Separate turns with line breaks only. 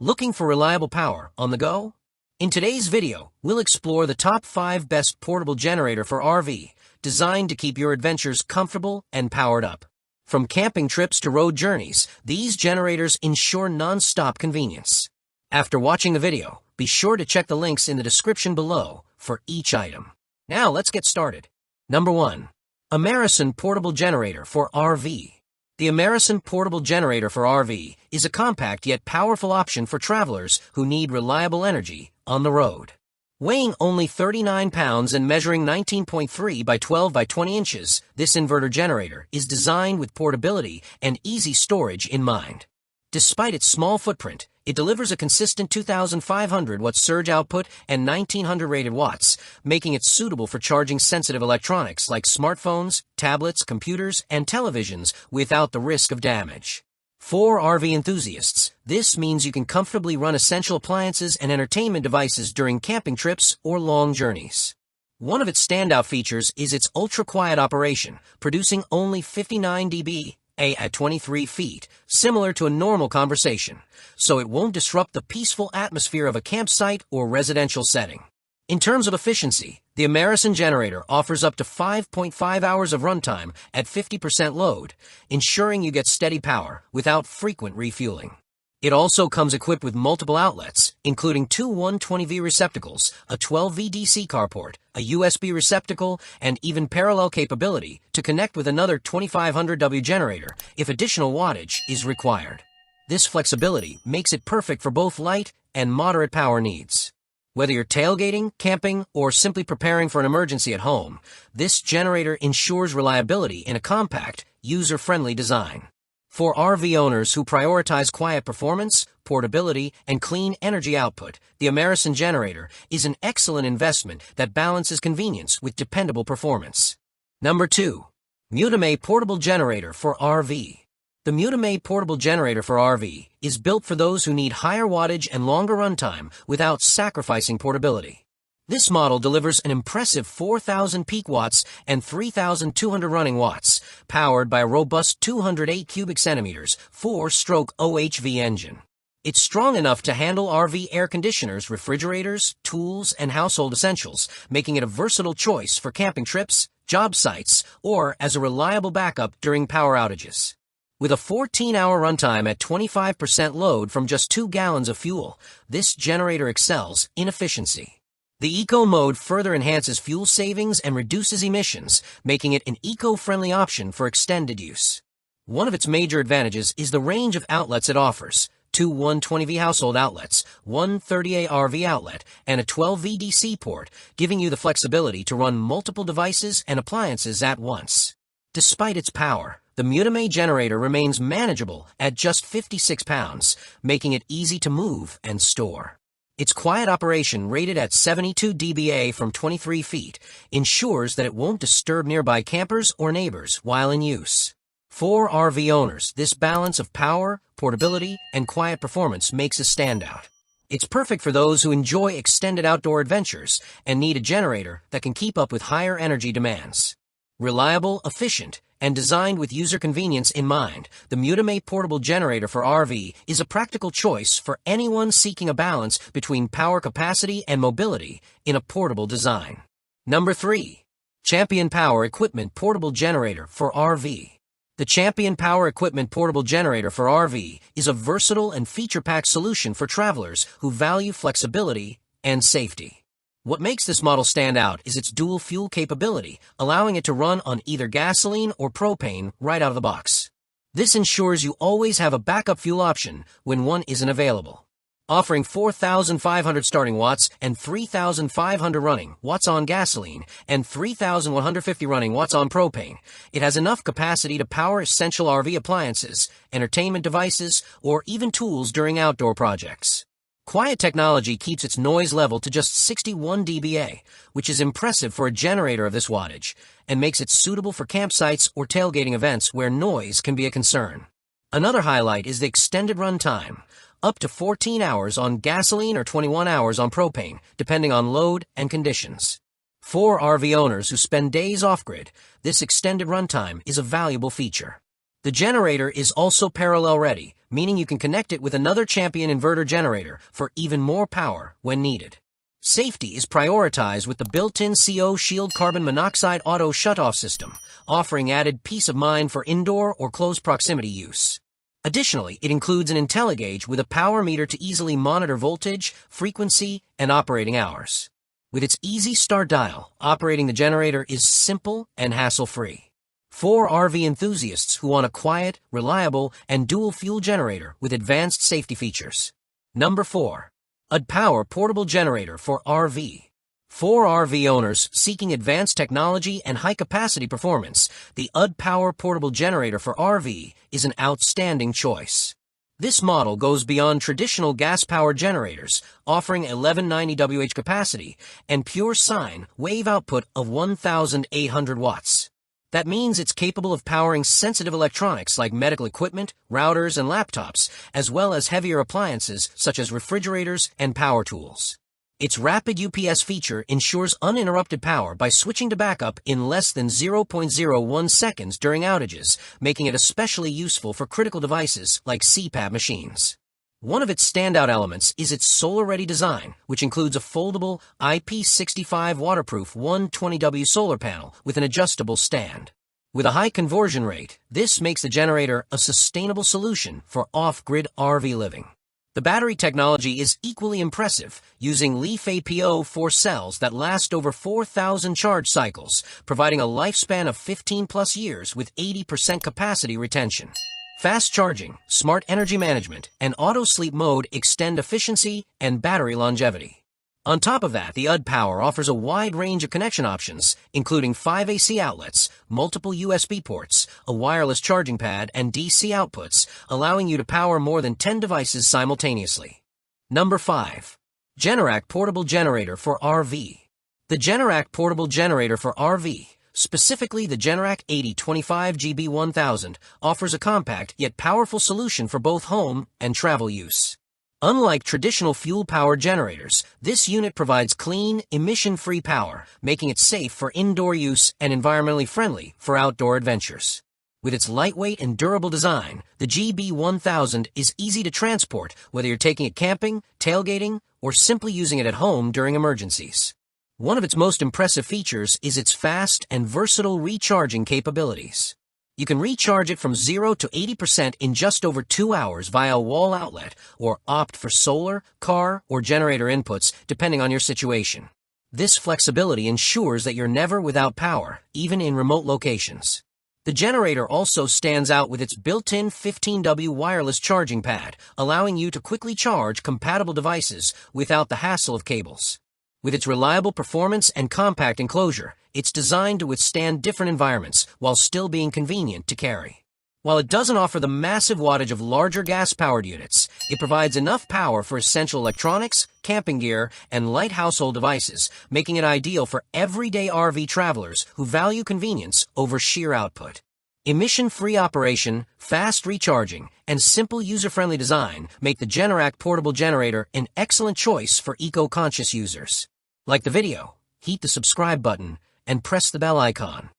Looking for reliable power on the go? In today's video, we'll explore the top 5 best portable generator for RV, designed to keep your adventures comfortable and powered up. From camping trips to road journeys, these generators ensure non-stop convenience. After watching the video, be sure to check the links in the description below for each item. Now let's get started. Number 1. AMERISUN Portable Generator for RV. The AMERISUN Portable Generator for RV is a compact yet powerful option for travelers who need reliable energy on the road. Weighing only 39 pounds and measuring 19.3 by 12 by 20 inches, this inverter generator is designed with portability and easy storage in mind. Despite its small footprint, it delivers a consistent 2,500 watt surge output and 1,900 rated watts, making it suitable for charging sensitive electronics like smartphones, tablets, computers, and televisions without the risk of damage. For RV enthusiasts, this means you can comfortably run essential appliances and entertainment devices during camping trips or long journeys. One of its standout features is its ultra-quiet operation, producing only 59 dB at 23 feet, similar to a normal conversation, so it won't disrupt the peaceful atmosphere of a campsite or residential setting. In terms of efficiency, the AMERISUN generator offers up to 5.5 hours of runtime at 50% load, ensuring you get steady power without frequent refueling. It also comes equipped with multiple outlets, including 2 120V receptacles, a 12V DC carport, a USB receptacle, and even parallel capability to connect with another 2500W generator if additional wattage is required. This flexibility makes it perfect for both light and moderate power needs. Whether you're tailgating, camping, or simply preparing for an emergency at home, this generator ensures reliability in a compact, user-friendly design. For RV owners who prioritize quiet performance, portability, and clean energy output, the AMERISUN generator is an excellent investment that balances convenience with dependable performance. Number 2. Mutaomay Portable Generator for RV. The Mutaomay Portable Generator for RV is built for those who need higher wattage and longer runtime without sacrificing portability. This model delivers an impressive 4,000 peak watts and 3,200 running watts, powered by a robust 208 cubic centimeters 4-stroke OHV engine. It's strong enough to handle RV air conditioners, refrigerators, tools, and household essentials, making it a versatile choice for camping trips, job sites, or as a reliable backup during power outages. With a 14-hour runtime at 25% load from just 2 gallons of fuel, this generator excels in efficiency. The Eco mode further enhances fuel savings and reduces emissions, making it an eco-friendly option for extended use. One of its major advantages is the range of outlets it offers: 2 120V household outlets, 1 30A RV outlet, and a 12V DC port, giving you the flexibility to run multiple devices and appliances at once. Despite its power, the Mutaomay generator remains manageable at just 56 pounds, making it easy to move and store. Its quiet operation, rated at 72 dBA from 23 feet, ensures that it won't disturb nearby campers or neighbors while in use. For RV owners, this balance of power, portability, and quiet performance makes a standout. It's perfect for those who enjoy extended outdoor adventures and need a generator that can keep up with higher energy demands. Reliable, efficient, and designed with user convenience in mind, the Mutaomay Portable Generator for RV is a practical choice for anyone seeking a balance between power capacity and mobility in a portable design. Number 3. Champion Power Equipment Portable Generator for RV. The Champion Power Equipment Portable Generator for RV is a versatile and feature-packed solution for travelers who value flexibility and safety. What makes this model stand out is its dual fuel capability, allowing it to run on either gasoline or propane right out of the box. This ensures you always have a backup fuel option when one isn't available. Offering 4,500 starting watts and 3,500 running watts on gasoline and 3,150 running watts on propane, it has enough capacity to power essential RV appliances, entertainment devices, or even tools during outdoor projects. Quiet technology keeps its noise level to just 61 dBA, which is impressive for a generator of this wattage, and makes it suitable for campsites or tailgating events where noise can be a concern. Another highlight is the extended runtime, up to 14 hours on gasoline or 21 hours on propane, depending on load and conditions. For RV owners who spend days off-grid, this extended runtime is a valuable feature. The generator is also parallel ready, meaning you can connect it with another champion inverter generator for even more power when needed. Safety is prioritized with the built-in CO Shield carbon monoxide auto shutoff system, offering added peace of mind for indoor or close proximity use. Additionally, it includes an IntelliGauge with a power meter to easily monitor voltage, frequency, and operating hours. With its easy start dial, operating the generator is simple and hassle-free. For RV enthusiasts who want a quiet, reliable, and dual-fuel generator with advanced safety features. Number 4. UDPOWER Portable Generator for RV. For RV owners seeking advanced technology and high-capacity performance, the UDPOWER Portable Generator for RV is an outstanding choice. This model goes beyond traditional gas-powered generators, offering 1190 WH capacity and pure sine wave output of 1,800 watts. That means it's capable of powering sensitive electronics like medical equipment, routers, and laptops, as well as heavier appliances such as refrigerators and power tools. Its rapid UPS feature ensures uninterrupted power by switching to backup in less than 0.01 seconds during outages, making it especially useful for critical devices like CPAP machines. One of its standout elements is its solar-ready design, which includes a foldable IP65 waterproof 120W solar panel with an adjustable stand. With a high conversion rate, this makes the generator a sustainable solution for off-grid RV living. The battery technology is equally impressive, using LiFePO4 cells that last over 4,000 charge cycles, providing a lifespan of 15+ years with 80% capacity retention. Fast charging, smart energy management, and auto sleep mode extend efficiency and battery longevity. On top of that, the UDPOWER offers a wide range of connection options, including 5 AC outlets, multiple USB ports, a wireless charging pad, and DC outputs, allowing you to power more than 10 devices simultaneously. Number 5. Generac Portable Generator for RV. The Generac Portable Generator for RV, specifically the Generac 8025GB1000, offers a compact yet powerful solution for both home and travel use. Unlike traditional fuel-powered generators, this unit provides clean, emission-free power, making it safe for indoor use and environmentally friendly for outdoor adventures. With its lightweight and durable design, the GB1000 is easy to transport, whether you're taking it camping, tailgating, or simply using it at home during emergencies. One of its most impressive features is its fast and versatile recharging capabilities. You can recharge it from 0 to 80% in just over 2 hours via a wall outlet, or opt for solar, car, or generator inputs depending on your situation. This flexibility ensures that you're never without power, even in remote locations. The generator also stands out with its built-in 15W wireless charging pad, allowing you to quickly charge compatible devices without the hassle of cables. With its reliable performance and compact enclosure, it's designed to withstand different environments while still being convenient to carry. While it doesn't offer the massive wattage of larger gas-powered units, it provides enough power for essential electronics, camping gear, and light household devices, making it ideal for everyday RV travelers who value convenience over sheer output. Emission-free operation, fast recharging, and simple user-friendly design make the Generac Portable Generator an excellent choice for eco-conscious users. Like the video, hit the subscribe button, and press the bell icon.